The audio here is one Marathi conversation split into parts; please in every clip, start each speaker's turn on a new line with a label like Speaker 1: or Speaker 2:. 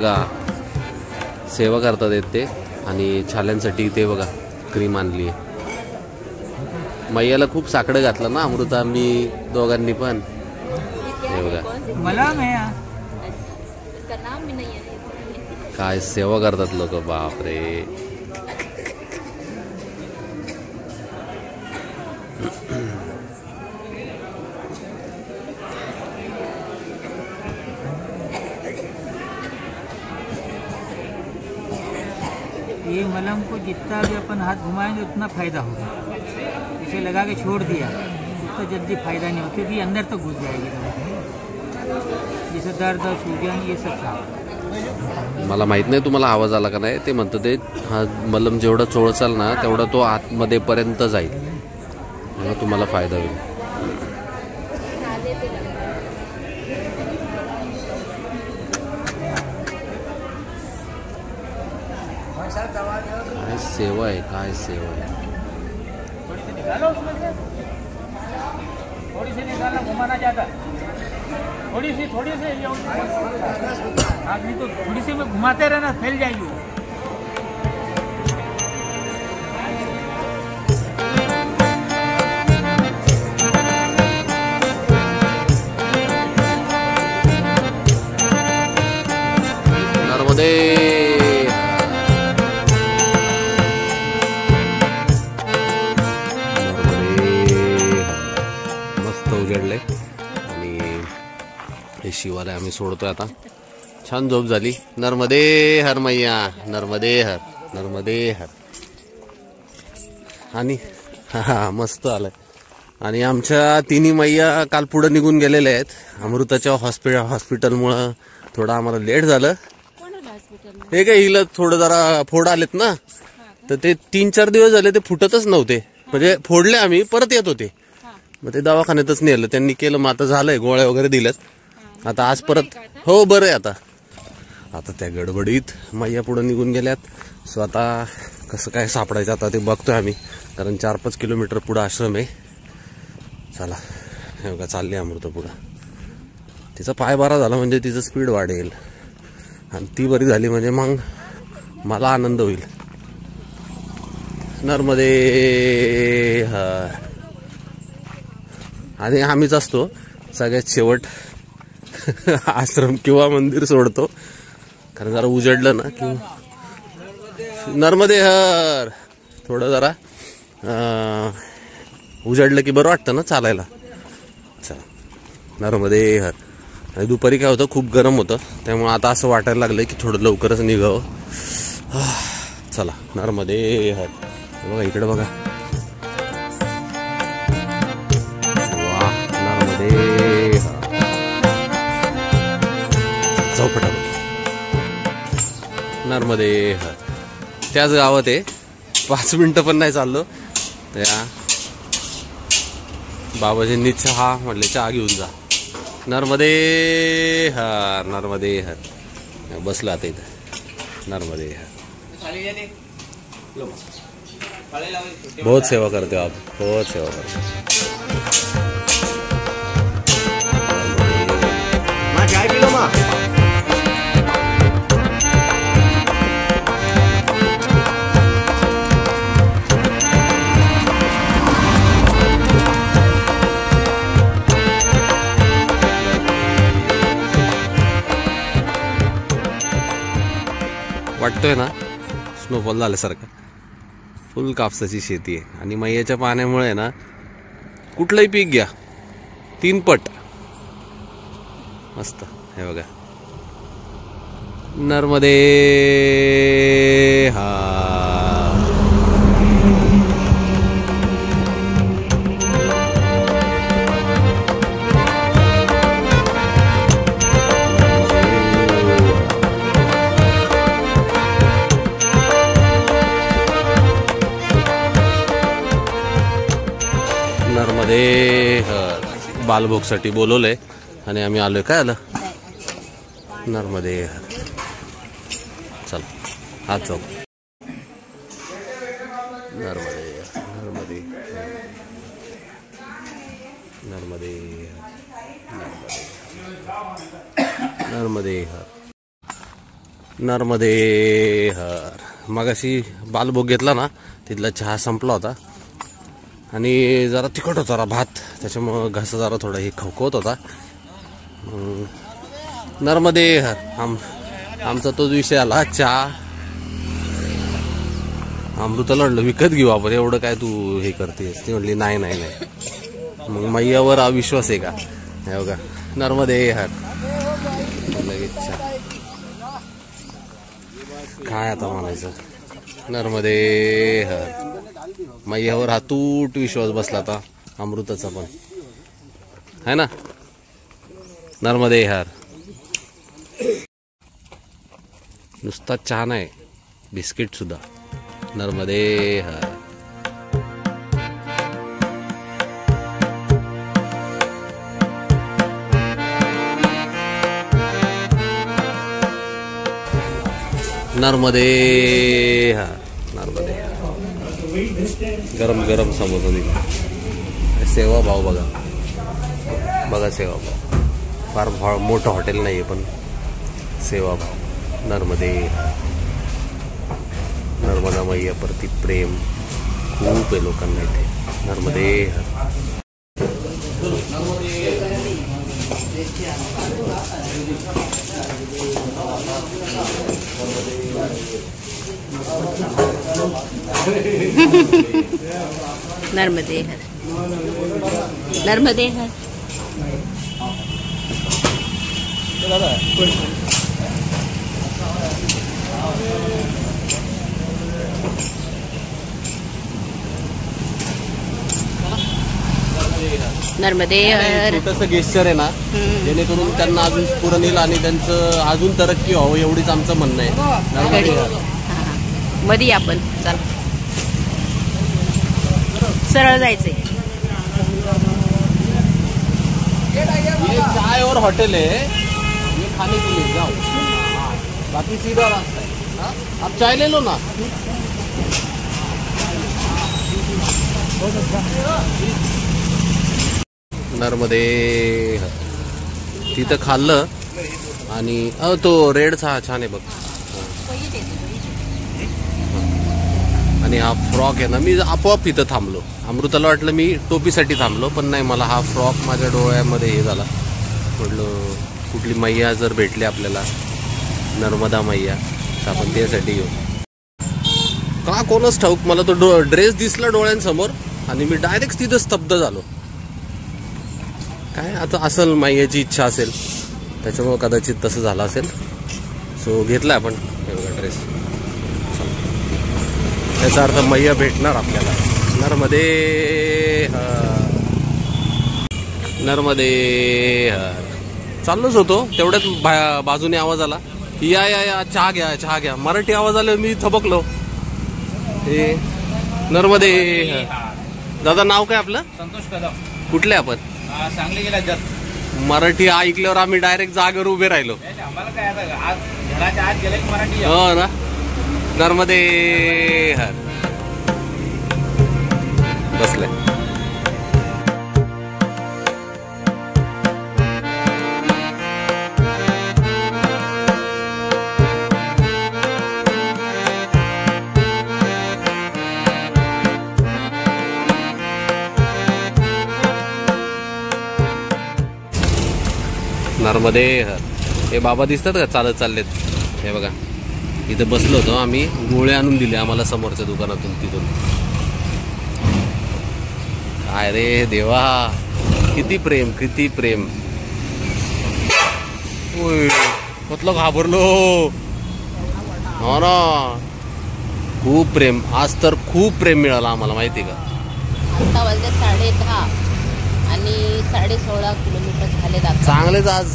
Speaker 1: बघा सेवा करतात येत ते, आणि छाल्यांसाठी ते बघा क्रीम आणली आहे. मैयाला खूप साकडं घातलं ना अमृता मी दोघांनी पण. हे बघा काय सेवा करतात लोक, बापरे.
Speaker 2: ये मलहम को जितना भी अपन हाथ घुमाएंगे उतना फायदा होगा. इसे लगा के छोड़ दिया उतना जल्दी फायदा नहीं होगा, क्योंकि अंदर तक घुस जाएगी दवा. जैसे दर्द और सूजन ये सब साफ.
Speaker 1: मला माहित नाही तुम्हाला आवाज आला का नाही. ते म्हणतं ते हा मलम जेवढा चोळचाल ना तेवढा तो आतमध्ये पर्यंत जाईल, तेव्हा तुम्हाला फायदा होईल. काय सेवा आहे, काय सेवा आहे.
Speaker 2: थोड़ी सी निकालना, घुमाना ज्यादा, थोड़ी सी आदमी तो थोड़ी सी में घुमाते रहना, फैल जाएगी.
Speaker 1: नर्मदे उजडले आणि हे शिवाला आम्ही सोडतोय आता. छान झोप झाली. नर्मदे हर मैया, नर्मदे हर, नर्मदे हर. आणि हा मस्त आलंय. आणि आमच्या तिन्ही मैया काल पुढे निघून गेलेल्या आहेत. अमृताच्या हॉस्पिटलमुळं थोडं आम्हाला लेट झालं. हे काय हिला थोडं जरा फोड आलेत ना, तर ते 3-4 दिवस झाले ते फुटतच नव्हते. म्हणजे फोडले आम्ही परत येत होते, मग ते दवाखान्यातच नेलं त्यांनी, केलं. मग आता झालंय, गोळ्या वगैरे दिल्यात. आता आज परत हो बरं आहे आता. आता त्या गडबडीत मैया पुढे निघून गेल्यात. सो आता कसं काय सापडायचं आता ते बघतोय आम्ही, कारण 4-5 किलोमीटर पुढं आश्रम आहे. चला हे बघा चालले अमृता पुढं. तिचा पाय बरा झाला म्हणजे तिचं स्पीड वाढेल, आणि ती बरी झाली म्हणजे मग मला आनंद होईल. नर्मदे हा. आणि आम्हीच असतो सगळ्यात शेवट आश्रम किंवा मंदिर सोडतो, कारण जरा उजडलं ना की. नर्मदे हर. थोडं जरा उजडलं की बरं वाटतं ना चालायला. चला नर्मदे हर. आणि दुपारी काय होतं, खूप गरम होतं, त्यामुळे आता असं वाटायला लागलं की थोडं लवकरच निघावं. चला नर्मदे हर. बघा इकडे बघा, नर्मदे हर. त्याच गावात आहे, 5 मिनिटं पण नाही चाललो. त्या बाबाजींनी चहा म्हटले चहा घेऊन जा. नर्मदे हर, नर्मदे हर. बसला आता इथं. नर्मदे हर. बहुत सेवा करते हो आप, बहुत सेवा करते. चाय पी लो माँ. वाटतोय ना स्नोफॉल झाल्यासारखं. फुल कापसाची शेती आहे, आणि मैयाच्या पाण्यामुळे ना कुठलंही पीक घ्या 3 पट मस्त. हे बघा नर्मदे हा. नर्मदे बालभोगसाठी बोलवलंय आणि आम्ही आलोय. काय आलं नर्मदे. चल हात चौक. नर्मदे नर्मदे नर्मदे नर्मदे नर्मदे. नर्मदे हर. मगाशी बालभोग घेतला ना, तिथला चहा संपला होता आणि जरा तिखट होता जरा भात, त्याच्यामुळं घसा जरा थोडा हे खवखवत होता. नर्मदे हर. आमचा तोच विषय आला चहा. अमृताला म्हणलं विकत घेऊ आपण, एवढं काय तू हे करतेस. ती म्हणली नाही नाही नाही. मग मैयावर अविश्वास आहे का? हे बघा नर्मदे हर. लगेच चहा. काय आता म्हणायचं. नर्मदे हर. मैयावर हातूट विश्वास बसला आता अमृताचा पण है ना. नर्मदे हर. नुसता चहा नाही, बिस्किट सुद्धा. नर्मदे हर. नर्मदे हर. नर्मदे हर. गरम गरम समोसा दिला. सेवा भाव बघा, बघा सेवा भाव. फार मोठं हॉटेल नाही आहे पण सेवा भाव. नर्मदे. नर्मदा मैया प्रति प्रेम खूप आहे लोकांना इथे. नर्मदे हर.
Speaker 3: नर्मदे हर. नर्मदे हर. नर्मदे हर.
Speaker 1: छोटंसं गेस्चर आहे ना, जेणेकरून त्यांना अजून स्फुरण येईल आणि त्यांचं अजून तरक्की व्हावं, एवढीच आमचं म्हणणं आहे. नर्मदे हर.
Speaker 3: मधी आपण चल सरळ जायचंय.
Speaker 1: ये चाय और होटल है, ये खाने के लिए जाओ, बाकी सीधा रास्ता है. आप चाय ले लो ना. नर्मदे हर. तिथं खाल्लं आणि तो रेड चहा छान आहे बघ. आणि हा फ्रॉक आहे ना, मी आपोआप इथं थांबलो. अमृताला वाटलं मी टोपीसाठी थांबलो, पण नाही, मला हा फ्रॉक माझ्या डोळ्यामध्ये हे झाला. म्हटलं कुठली मैया जर भेटली आपल्याला, नर्मदा मैया, तर आपण त्यासाठी घेऊ. का कोणच ठाऊक, मला तो ड्रेस दिसला डोळ्यांसमोर आणि मी डायरेक्ट तिथं स्तब्ध झालो. काय आता असेल, मैयाची इच्छा असेल, त्याच्यामुळं कदाचित तसं झालं असेल. सो घेतला आपण हे बघा ड्रेस. याचा अर्थ मैया भेटणार आपल्याला. नर्मदे हर. नर्मदे हर. चाललोच होतो, तेवढ्यात बाजूने आवाज आला, या या या चहा घ्या चहा घ्या. मराठी आवाज आला, मी थबकलो. हे नर्मदे हर. दादा नाव काय आपलं?
Speaker 2: संतोष कदम.
Speaker 1: कुठले आपण?
Speaker 2: सांगली गेला जत.
Speaker 1: मराठी ऐकल्यावर आम्ही डायरेक्ट जागेवर उभे राहिलो.
Speaker 2: आम्हाला काय आता आज घराच्या आत गेले मराठी.
Speaker 1: हो ना. नर्मदे हर. बसले. नर्मदे हर. हे बाबा दिसतात का चालत चाललेत? हे बघा, इथं बसलो होतो आम्ही, गोळे आणून दिले आम्हाला समोरच्या दुकानातून. तिथून काय रे देवा, किती प्रेम, किती प्रेम. म्हटलं घाबरलो. हो ना, खूप प्रेम. आज तर खूप प्रेम मिळालं आम्हाला, माहिती का.
Speaker 3: आता वाजले 10:30 आणि 16.5 किलोमीटर झाले.
Speaker 1: चांगलेच आज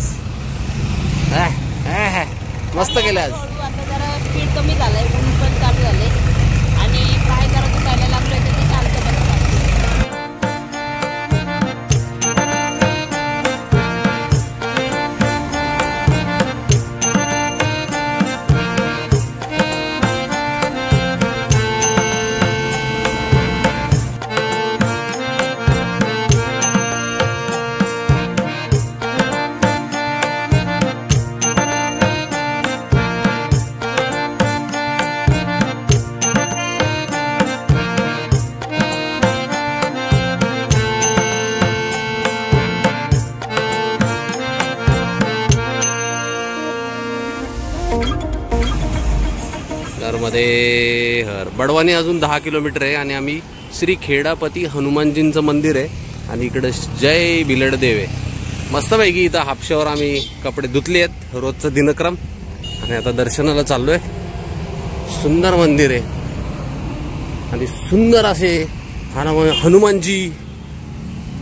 Speaker 1: मस्त केले आज.
Speaker 3: आता जरा स्पीड कमी झालंय, ऊन पण चालू झाले आणि पाय जरा दुखायला लागलोय, तर ते चालतं बसतं.
Speaker 1: नर्मदे हर. बडवानी अजून 10 किलोमीटर आहे आणि आम्ही श्री खेडापती हनुमानजींचं मंदिर आहे आणि इकडं जय बिलडदेव आहे. मस्तपैकी इथं हापशावर आम्ही कपडे धुतले आहेत, रोजचा दिनक्रम. आणि आता दर्शनाला चाललोय. सुंदर मंदिर आहे आणि सुंदर असे हनुमानजी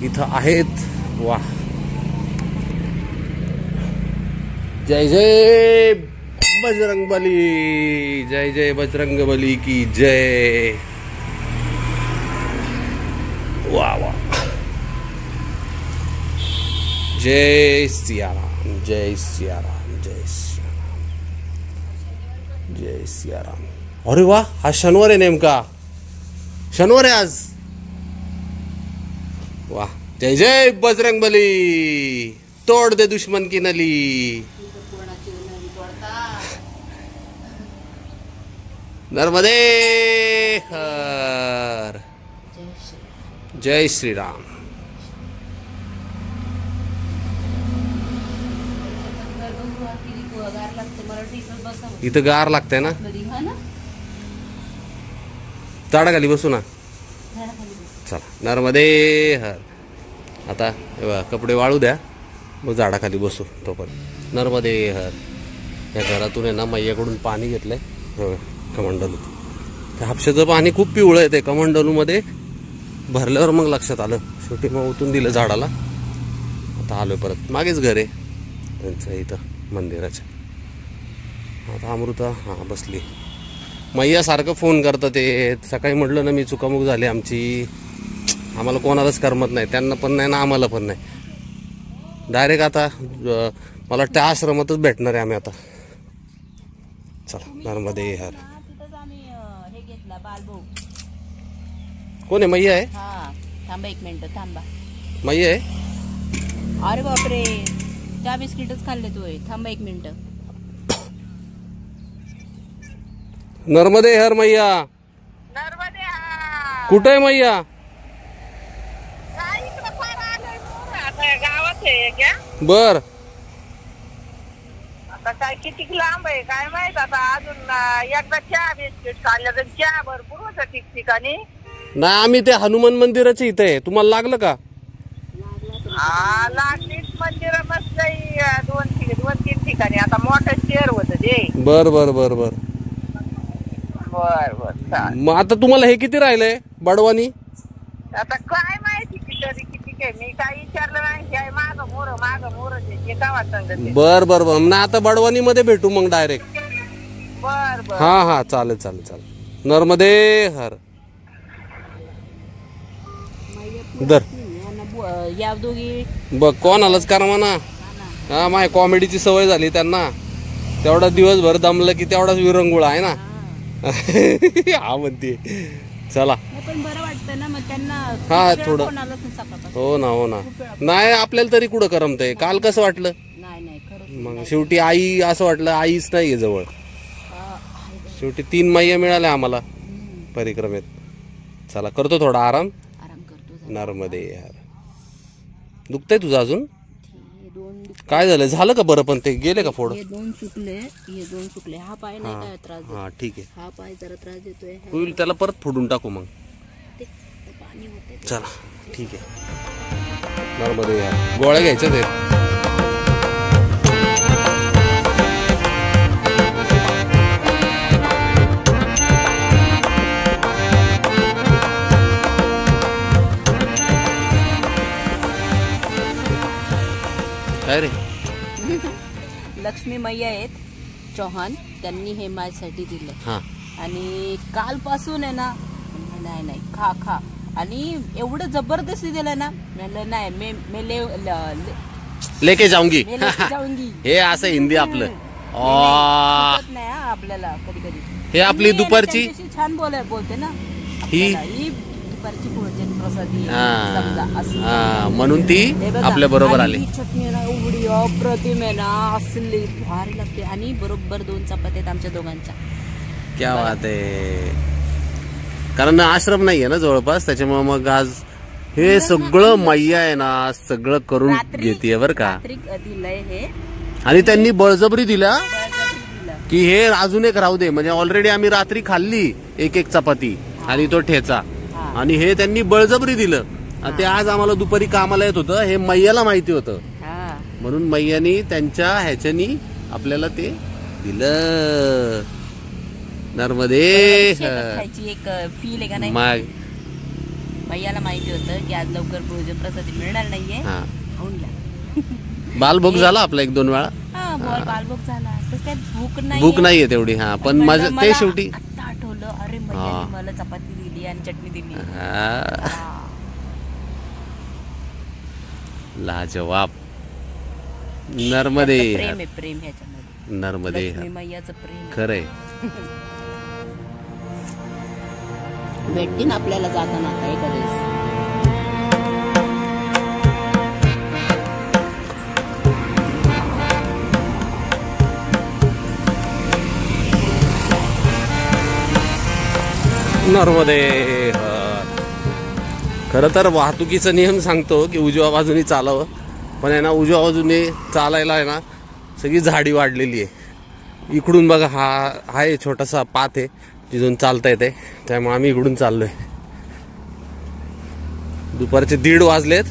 Speaker 1: इथं आहेत. वा, जय जय बजरंगबली, जय जय बजरंगबली की जय. वा वा, जय सियाराम, जय सियाराम, जय सियाराम, जय सियाराम. अरे वा, हा शनिवार आहे, नेमका शनिवार आहे आज. वाह, जय जय बजरंगबली, तोड दे दुश्मन की नली. नर्मदे हर. जय श्रीराम. इथं गार लागतंय ना, झाडाखाली बसू ना. चला, नर्मदे हर. आता कपडे वाळू द्या, मग झाडाखाली बसू तोपर्यंत. नर्मदे हर. या घरातून आहे ना मैयाकडून पाणी घेतलंय कमंडलू. त्या हापशाचं पाणी खूप पिवळं आहे ते कमंडलूमध्ये भरल्यावर मग लक्षात आलं. शेवटी मग ओतून दिलं झाडाला. आता आलोय परत. मागेच घर आहे त्यांचं इथं मंदिराच्या. आता अमृता हां बसली. मैया सारखं फोन करतं ते. सकाळी म्हटलं ना मी, चुकामुक झाली आमची. आम्हाला कोणालाच करमत नाही, त्यांना पण नाही ना आम्हाला पण नाही. डायरेक्ट आता मला वाटतं आश्रमातच भेटणार आहे आम्ही आता. चला, नर्मदे हर. कोण आहे? मैया आहे.
Speaker 3: थांबा 1 मिनिट, थांबा.
Speaker 1: मैया आहे.
Speaker 3: अरे बापरे, चहा बिस्किटच खाल्ले तू. थांबा 1 मिनिट.
Speaker 1: नर्मदे हर मैया. कुठं आहे मैया?
Speaker 4: गावात आहे.
Speaker 1: बर.
Speaker 4: आता काय किती लांब आहे काय माहित. आता अजून एकदा चहा बिस्किट खाल्लं तर चहा भरपूर होतं ठिकठिकाणी.
Speaker 1: नाही, आम्ही ते हनुमान मंदिराच्या इथे आहे. तुम्हाला लागलं का?
Speaker 4: लागलीच मंदिर मस्त 2-3 ठिकाणी. आता मोठं शहर होतं ते.
Speaker 1: बर बर बर बर
Speaker 4: बर बर चालेल.
Speaker 1: मग आता तुम्हाला हे किती राहिलंय बडवानी?
Speaker 4: आता काय माहिती किती काय, मी काय विचारलं नाही. काय माग मोर ते का वाटत.
Speaker 1: बर बर बर. ना आता बडवानी मध्ये भेटू मग डायरेक्ट.
Speaker 4: बर बर.
Speaker 1: हा हा, चालेल चालेल चालेल. नर्मदे हर. दर
Speaker 3: या दोघी
Speaker 1: बघ, कोणालाच करमा ना. हा, माझ्या कॉमेडीची सवय झाली त्यांना. तेवढा दिवसभर दमलं की तेवढाच विरंगुळा आहे ना. हा म्हणते. चला,
Speaker 3: पण बरं वाटतं ना मग त्यांना.
Speaker 1: हा, थोडं.
Speaker 3: नाही
Speaker 1: हो ना हो ना. नाही, आपल्याला तरी कुठं करमतंय. काल कसं वाटलं?
Speaker 3: नाही खरंच.
Speaker 1: मग शेवटी आई, असं वाटलं आईच नाहीये जवळ. शेवटी 3 मैया मिळाल्या आम्हाला परिक्रमेत. चला, करतो थोडा आराम.
Speaker 3: करतो.
Speaker 1: नर्मदे यार. दुखतंय तुझं अजून? काय झालं? झालं का बरं? पण ते गेले का फोड?
Speaker 3: हे 2 सुकले. हा पाय नाही काय त्रास.
Speaker 1: हा, ठीक आहे.
Speaker 3: हा पाय जरा त्रास देतोय.
Speaker 1: होईल, त्याला परत फोडून टाकू मग.
Speaker 3: पाणी होते.
Speaker 1: चला, ठीक आहे. नर्मदे यार. गोळ्या घ्यायच्या ते. काय रे?
Speaker 3: लक्ष्मी मैया आहेत चौहान, त्यांनी हे माझ्यासाठी दिलं.
Speaker 1: हा.
Speaker 3: आणि कालपासून आहे ना, नाही खा आणि एवढं जबरदस्ती दिलं ना. म्हणलं नाही,
Speaker 1: लेके जाऊंगी.
Speaker 3: जाऊंगी.
Speaker 1: हे असं हिंदी आपलं.
Speaker 3: नाही आपल्याला कधी
Speaker 1: हे आपली दुपारची
Speaker 3: छान बोलते ना.
Speaker 1: ही
Speaker 3: दुपारची भोजन प्रसादी
Speaker 1: हा.
Speaker 3: असं.
Speaker 1: म्हणून ती आपल्या बरोबर आली.
Speaker 3: चटणी ना एवढी अप्रतिम आहे ना, असली भारी लागते. आणि बरोबर 2 चपात्या आमच्या दोघांच्या.
Speaker 1: क्या बात आहे. कारण आश्रम नाहीये ना जवळपास, त्याच्यामुळे मग आज हे सगळं मैया आहे ना सगळं करून घेते बर का.
Speaker 3: दिलंय हे.
Speaker 1: आणि त्यांनी बळजबरी दिला की हे अजून एक राहू दे, म्हणजे ऑलरेडी आम्ही रात्री खाल्ली एक चपाती आणि तो ठेचा, आणि हे त्यांनी बळजबरी दिलं. आणि ते आज आम्हाला दुपारी कामाला येत होतं, हे मैयाला माहिती होतं, म्हणून मैयानी त्यांच्या ह्याच्यानी आपल्याला ते दिलं. नर्मदे
Speaker 3: खायची एक फील आहे का नाही.
Speaker 1: मग
Speaker 3: मैयाला माहिती होतं की आज लवकर भोजन प्रसादी मिळणार नाहीये, खाऊन घ्या.
Speaker 1: बालभोग झाला आपला 1-2 वेळा.
Speaker 3: बालभोग झाला, तसं काय भूक नाही,
Speaker 1: भूक नाहीये तेवढी. हा पण माझं ते शेवटी
Speaker 3: आता आठवलं, अरे मैयाने मला चपाती दिली आणि चटणी दिली.
Speaker 1: लाजवाब. नर्मदे
Speaker 3: प्रेम आहे, प्रेम ह्याच्यामध्ये.
Speaker 1: नर्मदे
Speaker 3: मैयाचं प्रेम
Speaker 1: खरंय.
Speaker 3: भेटते ना आपल्याला जाताना आता एखाद्या.
Speaker 1: नर्मदे. खरं तर वाहतुकीचा नियम सांगतो की उजव्या बाजूने चालावं, पण आहे ना उजव्या बाजूने चालायला आहे ना सगळी झाडी वाढलेली आहे. इकडून बघा हा आहे छोटासा पाथ आहे तिथून चालता येते, त्यामुळे आम्ही इकडून चाललोय. दुपारचे 1:30 वाजलेत,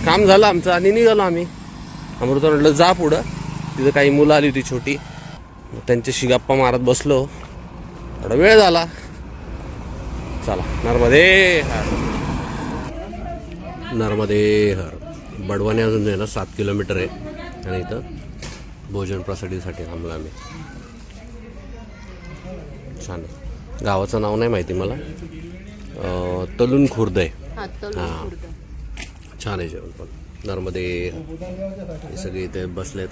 Speaker 1: काम झालं आमचं आणि निघालो आम्ही. अमृता म्हटलं जा पुढं, तिथं काही मुलं आली होती छोटी, त्यांच्याशी गप्पा मारत बसलो, थोडा वेळ झाला. चला नर्मदे नर्मदे. बडवाने अजून आहे ना 7 किलोमीटर आहे, आणि इथं भोजन प्रसादीसाठी थांबलो आम्ही. छान आहे. गावाचं नाव नाही माहिती मला, तलून खुर्द आहे. हां छान आहे जेवण पण. नर्मदे हे सगळे इथे बसलेत.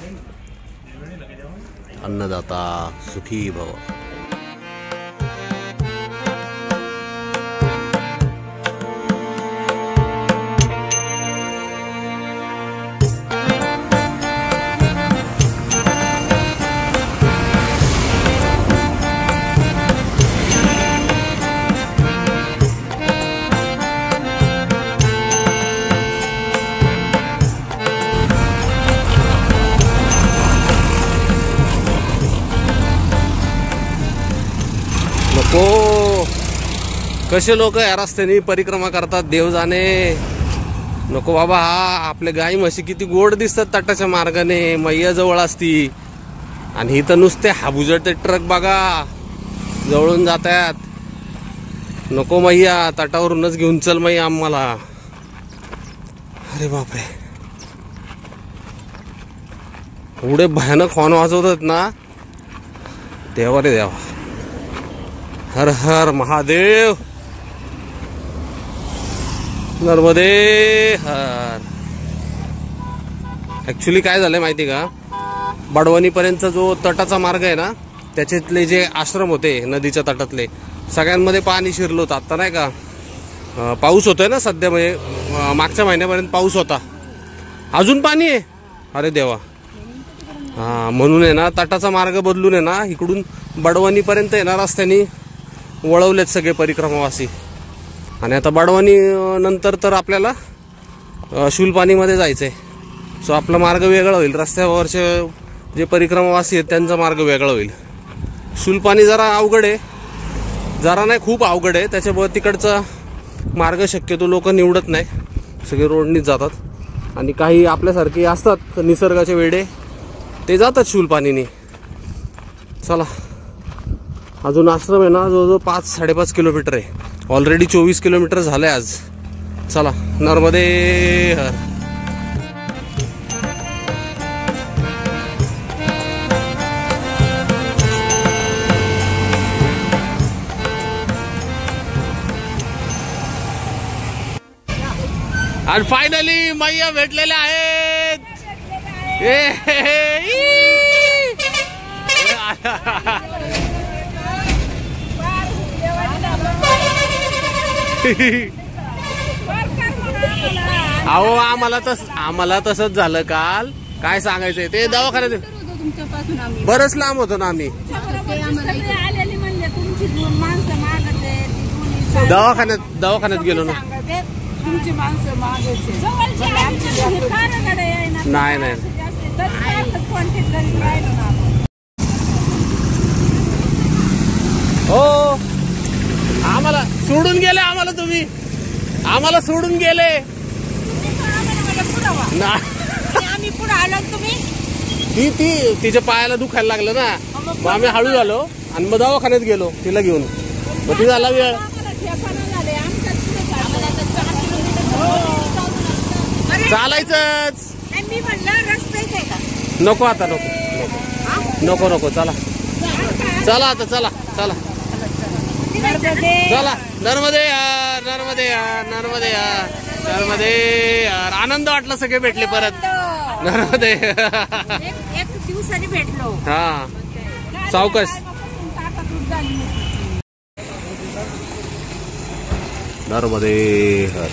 Speaker 1: अन्नदाता सुखी भव. नको कसे लोक या रस्त्याने परिक्रमा करतात, देव जाणे. नको बाबा. हा आपल्या गाई म्हशी किती गोड दिसतात तटाच्या मार्गाने, मैया जवळ असती, आणि इथं नुसते हाबुजडते ट्रक बघा जवळून जातात. नको मैया, तटावरूनच घेऊन चल मैया आम्हाला. अरे बापरे, एवढे भयानक हॉर्न वाजवतात ना, देवा रे देवा. हर हर महादेव. नर्मदे हर. ऍक्च्युली काय झालंय माहिती का, बडवणीपर्यंत जो तटाचा मार्ग आहे ना, त्याच्यातले जे आश्रम होते नदीच्या तटातले, सगळ्यांमध्ये पाणी शिरलं होतं. आता नाही का पाऊस होतोय ना सध्या, म्हणजे मागच्या महिन्यापर्यंत पाऊस होता, अजून पाणी आहे. अरे देवा. हा म्हणून आहे ना तटाचा मार्ग बदलून आहे ना इकडून बडवणीपर्यंत आहे ना रस्त्याने वळवलेत सगळे परिक्रमावासी. आणि आता बडवणी नंतर तर आपल्याला शूलपाणीमध्ये जायचंय. सो आपला मार्ग वेगळा होईल, रस्त्यावरचे जे परिक्रमावासी आहेत त्यांचा मार्ग वेगळा होईल. शूलपाणी जरा अवघड आहे, जरा नाही खूप अवघड आहे, त्याच्यामुळे तिकडचा मार्ग शक्यतो लोक निवडत नाही, सगळे रोडनीच जातात. आणि काही आपल्यासारखे असतात निसर्गाचे वेडे, ते जातात शूलपाणीने. चला अजून आश्रम आहे ना जवळजवळ 5-5.5 किलोमीटर आहे, ऑलरेडी 24 किलोमीटर झाले आज. चला नर्मदे हर. आणि फायनली मैया भेटलेले आहेत. अहो आम्हाला तसंच झालं काल. काय सांगायचंय ते दवाखान्यात बरंच लांब होतो ना आम्ही. दवाखान्यात गेलो ना. नाही सोडून गेले आम्हाला तुम्ही, आम्हाला सोडून गेले ना.
Speaker 3: आम्ही पुढे आलो तुम्ही
Speaker 1: ती तिच्या पायाला दुखायला लागलं ना, मग आम्ही हळू आलो आणि मग दवाखान्यात गेलो तिला घेऊन. मग ती झाला वेळ. चालायचंच.
Speaker 3: मी म्हणलं रस्ते का
Speaker 1: नको आता, नको नको नको, चला चला आता, चला चला चला. नर्मदे यार, नर्मदे यार, नर्मदे यार, नर्मदे यार. आनंद वाटला, सगळे भेटले परत. नर्मदे.
Speaker 3: एक दिवसाने भेटलो.
Speaker 1: हा, सावकाश. नर्मदे हर.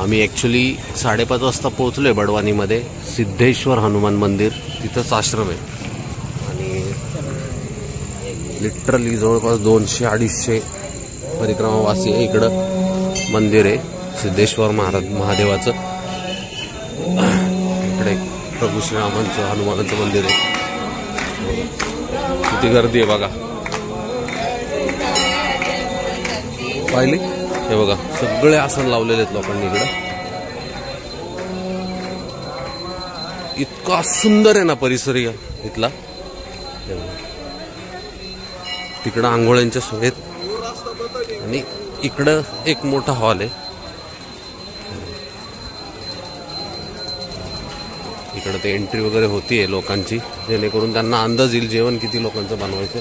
Speaker 1: आम्ही ऍक्च्युली 5:30 वाजता पोहोचलोय बडवानीमध्ये. सिद्धेश्वर हनुमान मंदिर, तिथंच आश्रम आहे. आणि लिटरली जवळपास 200-250 परिक्रमावासी इकडं मंदिर आहे सिद्धेश्वर महादेवाचं. इकडे प्रभू श्रीरामांचं, हनुमानाचं मंदिर आहे. किती गर्दी आहे बघा, पाहिली? हे बघा, सगळे आसन लावलेले आहेत लोकांनी इकडं. इतका सुंदर आहे ना परिसर इथला. तिकडं आंघोळ्यांच्या सोयीत आणि इकडं एक मोठा हॉल आहे. इकडं ते एंट्री वगैरे होतीये लोकांची, जेणेकरून त्यांना अंदाज येईल जेवण किती लोकांचं बनवायचं.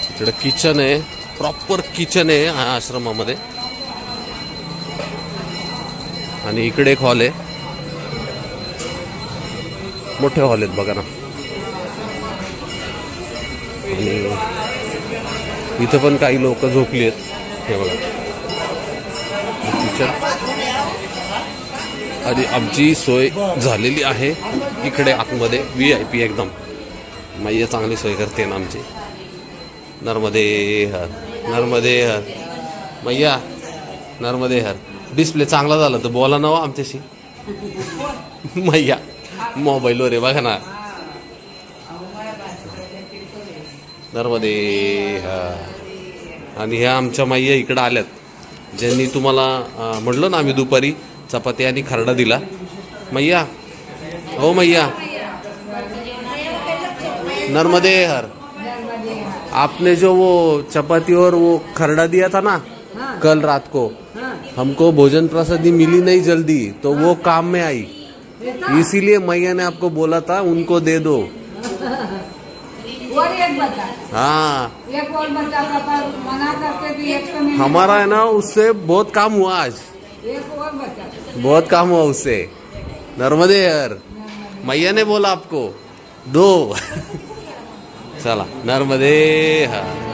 Speaker 1: इकडे किचन आहे, प्रॉपर किचन आहे आश्रमामध्ये. आणि इकडे एक हॉल आहे, मोठे हॉल आहेत बघा ना. आणि इथं पण काही लोक झोपली आहेत. हे बघा किचन. आणि आमची सोय झालेली आहे इकडे आतमध्ये, VIP एकदम. मैया चांगली सोय करते ना आमची. नर्मदे हर, नर्मदे हर. मैया नर्मदे हर. डिस्प्ले चांगला झाला तर बोला ना आमच्याशी. मैया मोबाईलवर आहे बघा ना. नर्मदे हर. आणि ह्या आमच्या मैया इकडं आल्यात, ज्यांनी तुम्हाला म्हटलं ना आम्ही दुपारी चपाती आणि खरडा दिला. मैया, हो मैया, नर्मदे हर. आपने जो वो चपाती और वो खरड़ा दिया था ना कल रात को, हमको भोजन प्रसादी मिली नहीं जल्दी, तो वो काम में आई, इसीलिए मैया ने आपको बोला था उनको दे दो.
Speaker 5: और एक बचा,
Speaker 1: हाँ,
Speaker 5: एक और बचा था, मना करते कि एक तो नहीं.
Speaker 1: हमारा है ना उससे बहुत काम हुआ आज,
Speaker 5: एक और बचा.
Speaker 1: बहुत काम हुआ उससे. नर्मदे यार, मैया ने बोला आपको दो. चला, नर्मदे हर.